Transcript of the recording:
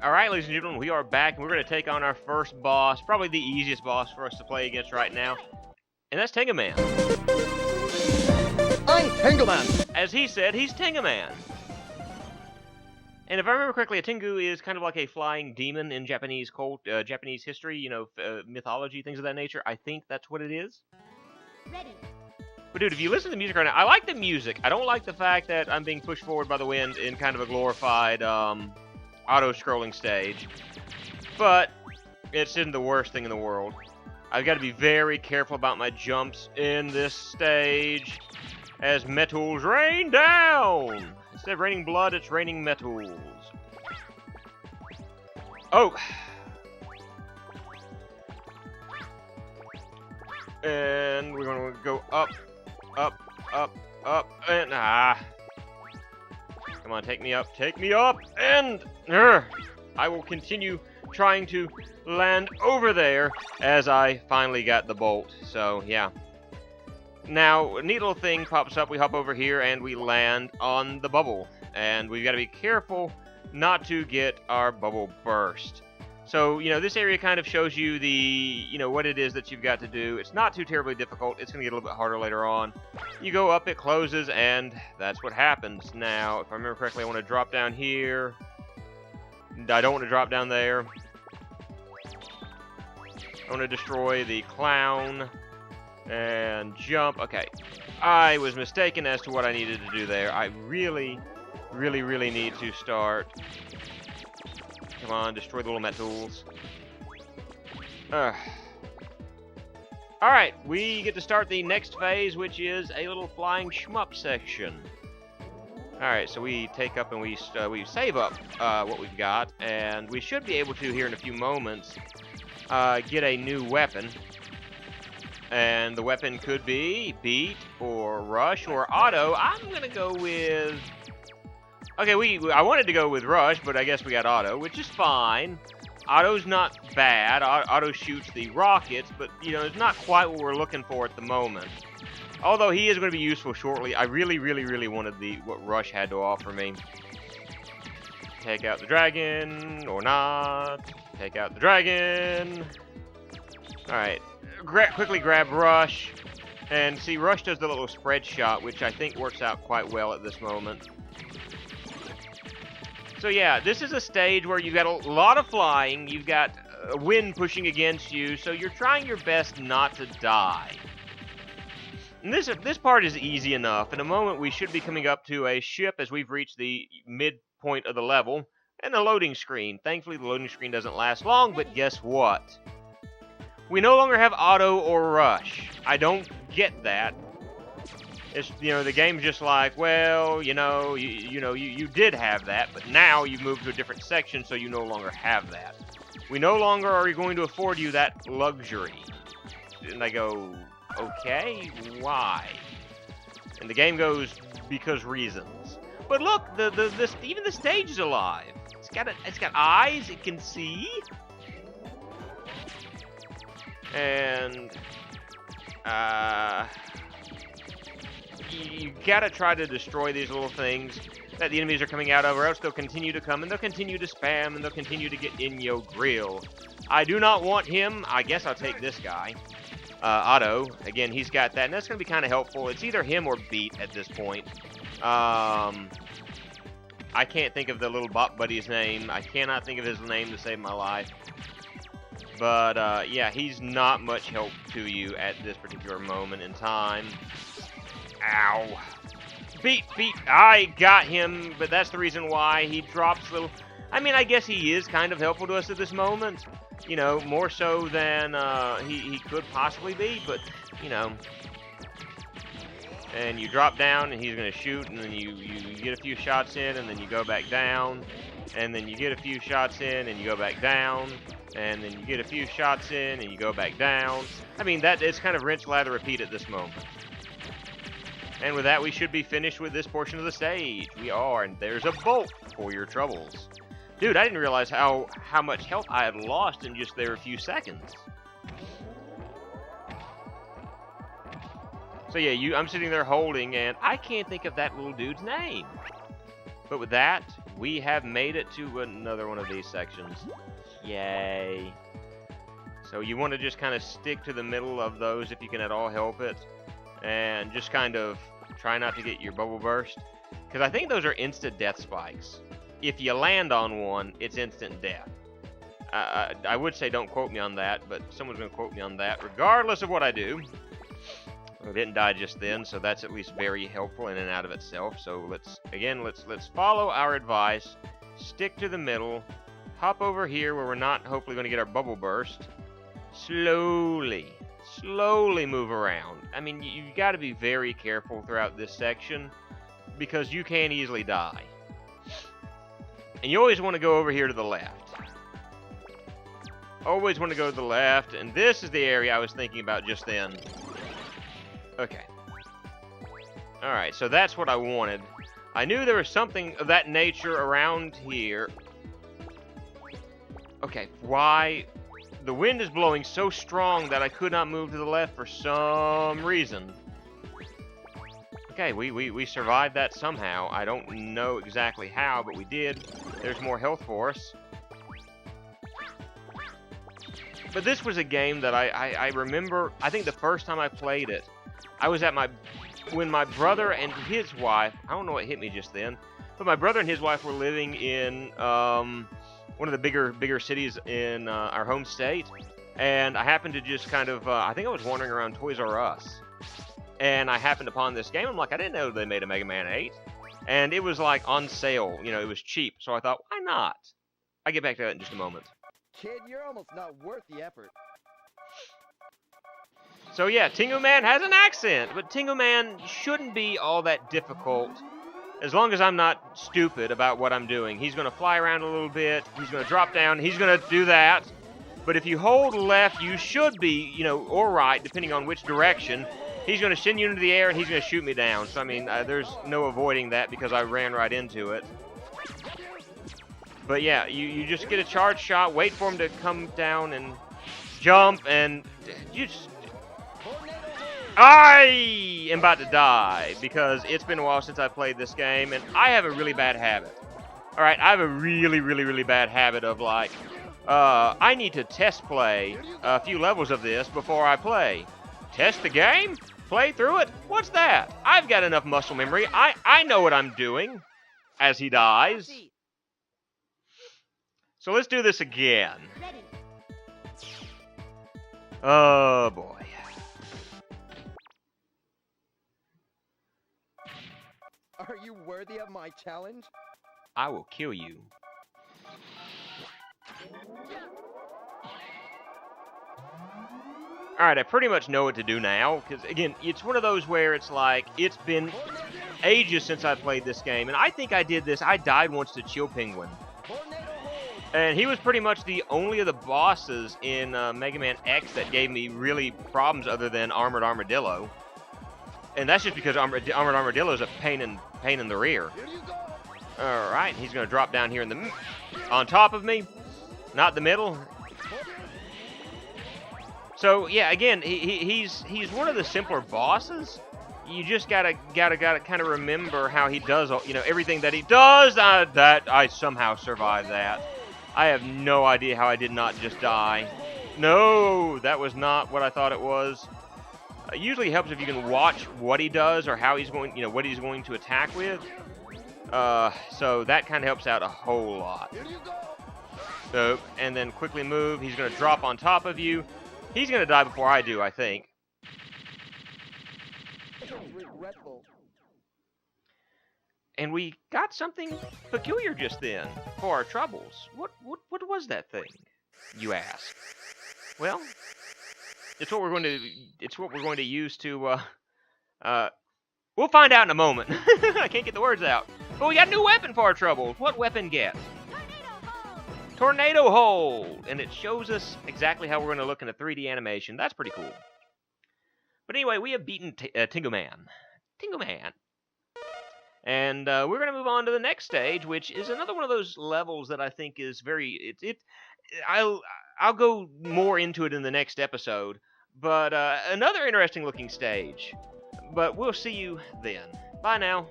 Alright, ladies and gentlemen, we are back, and we're going to take on our first boss, probably the easiest boss for us to play against right now, and that's Tengu Man. I'm Tengu Man! As he said, he's Tengu Man. And if I remember correctly, a Tengu is kind of like a flying demon in Japanese Japanese history, you know, mythology, things of that nature. I think that's what it is. Ready. But dude, if you listen to the music right now, I like the music. I don't like the fact that I'm being pushed forward by the wind in kind of a glorified, auto-scrolling stage. But it isn't the worst thing in the world. I've got to be very careful about my jumps in this stage as metals rain down. Instead of raining blood, it's raining metals. Oh! And we're going to go up, up, up, up, and Come on, take me up, and I will continue trying to land over there as I finally got the bolt. So, yeah. Now, a neat little thing pops up. We hop over here and we land on the bubble. And we've got to be careful not to get our bubble burst. So, you know, this area kind of shows you the, you know, what it is that you've got to do. It's not too terribly difficult. It's going to get a little bit harder later on. You go up, it closes, and that's what happens. Now, if I remember correctly, I want to drop down here. I don't want to drop down there. I want to destroy the clown and jump. Okay, I was mistaken as to what I needed to do there. I really need to start. Come on, destroy the little metals. Alright, we get to start the next phase, which is a little flying shmup section. Alright, so we take up and we save up what we've got, and we should be able to, here in a few moments, get a new weapon. And the weapon could be beat, or rush, or auto. I'm going to go with... Okay, I wanted to go with rush, but I guess we got auto, which is fine. Auto's not bad. Auto shoots the rockets, but, you know, it's not quite what we're looking for at the moment. Although he is going to be useful shortly. I really wanted what rush had to offer me. Take out the dragon, or not. Take out the dragon. Alright. Quickly grab rush. And see, rush does the little spread shot, which I think works out quite well at this moment. So yeah, this is a stage where you've got a lot of flying, you've got wind pushing against you, so you're trying your best not to die. And this part is easy enough. In a moment, we should be coming up to a ship as we've reached the midpoint of the level, and a loading screen. Thankfully, the loading screen doesn't last long, but guess what? We no longer have auto or rush. I get that. It's, you know, the game's just like, well, you did have that, but now you've moved to a different section, so you no longer have that. We no longer are going to afford you that luxury. And I go, okay, why? And the game goes, because reasons. But look, even the stage is alive. It's got eyes, it can see. And you gotta try to destroy these little things that the enemies are coming out of, or else they'll continue to come, and they'll continue to spam, and they'll continue to get in your grill. I do not want him. I guess I'll take this guy. Otto. Again, he's got that, and that's going to be kind of helpful. It's either him or Beat at this point. I can't think of the little bot buddy's name. I cannot think of his name to save my life. But, yeah, he's not much help to you at this particular moment in time. Ow. Beat. I got him, but that's the reason why he drops little... I mean, I guess he is kind of helpful to us at this moment. You know, more so than he could possibly be, but, you know. And you drop down, and he's going to shoot, and then you get a few shots in, and then you go back down. And then you get a few shots in, and you go back down. And then you get a few shots in, and you go back down. I mean, it's kind of rinse, lather, repeat at this moment. And with that, we should be finished with this portion of the stage. We are, and there's a bolt for your troubles. Dude, I didn't realize how much health I had lost in just a few seconds. So yeah, I'm sitting there holding, and I can't think of that little dude's name. But with that, we have made it to another one of these sections. Yay. So you want to just kind of stick to the middle of those if you can at all help it. And just kind of try not to get your bubble burst. Because I think those are instant death spikes. If you land on one, it's instant death. I would say don't quote me on that, but someone's going to quote me on that regardless of what I do. I didn't die just then, so that's at least very helpful in and out of itself. So let's follow our advice. Stick to the middle. Hop over here where we're not hopefully going to get our bubble burst. Slowly move around. I mean, you got to be very careful throughout this section because you can easily die. And you always want to go over here to the left. Always want to go to the left, and this is the area I was thinking about just then. Okay. Alright, so that's what I wanted. I knew there was something of that nature around here. Okay, why? The wind is blowing so strong that I could not move to the left for some reason. Okay, we survived that somehow. I don't know exactly how, but we did. There's more health for us. But this was a game that I remember, I think the first time I played it, I was at when my brother and his wife, I don't know what hit me just then, but my brother and his wife were living in one of the bigger cities in our home state, and I happened to just kind of, I think I was wandering around Toys R Us, and I happened upon this game. I'm like, I didn't know they made a Mega Man 8, and it was like on sale, you know, it was cheap, so I thought, why not? I'll get back to that in just a moment. Kid, you're almost not worth the effort. So yeah, Tengu Man has an accent, but Tengu Man shouldn't be all that difficult as long as I'm not stupid about what I'm doing. He's going to fly around a little bit, he's going to drop down, he's going to do that. But if you hold left, you should be, you know, or right, depending on which direction. He's going to send you into the air and he's going to shoot me down. So, I mean, there's no avoiding that because I ran right into it. But yeah, you just get a charge shot, wait for him to come down and jump, and you just... I am about to die because it's been a while since I played this game, and I have a really bad habit. Alright, I have a really bad habit of like, I need to test play a few levels of this before I play. Test the game? Play through it? What's that? I've got enough muscle memory. I know what I'm doing as he dies. So let's do this again. Oh boy. Are you worthy of my challenge? I will kill you. Alright, I pretty much know what to do now, because again, it's one of those where it's like, it's been ages since I played this game, and I think I did this, I died once to Chill Penguin. And he was pretty much the only of the bosses in Mega Man X that gave me really problems other than Armored Armadillo. And that's just because Armored Armadillo is a pain in the rear. Alright, he's going to drop down here on top of me, not the middle. So yeah, again, he's one of the simpler bosses. You just gotta kind of remember how he does, you know, everything that he does. That I somehow survived that. I have no idea how I did not just die. No, that was not what I thought it was. It usually helps if you can watch what he does or how he's going, you know, what he's going to attack with. So that kind of helps out a whole lot. So, and then quickly move. He's going to drop on top of you. He's going to die before I do, I think. And we got something peculiar just then for our troubles. What was that thing, you ask? Well, it's what we're going to use to we'll find out in a moment. I can't get the words out. But we got a new weapon for our troubles. What weapon get? Tornado Hold! And it shows us exactly how we're going to look in a 3D animation. That's pretty cool. But anyway, we have beaten Tengu Man. Tengu Man. And we're going to move on to the next stage, which is another one of those levels that I think is very... I'll go more into it in the next episode. But another interesting looking stage. But we'll see you then. Bye now.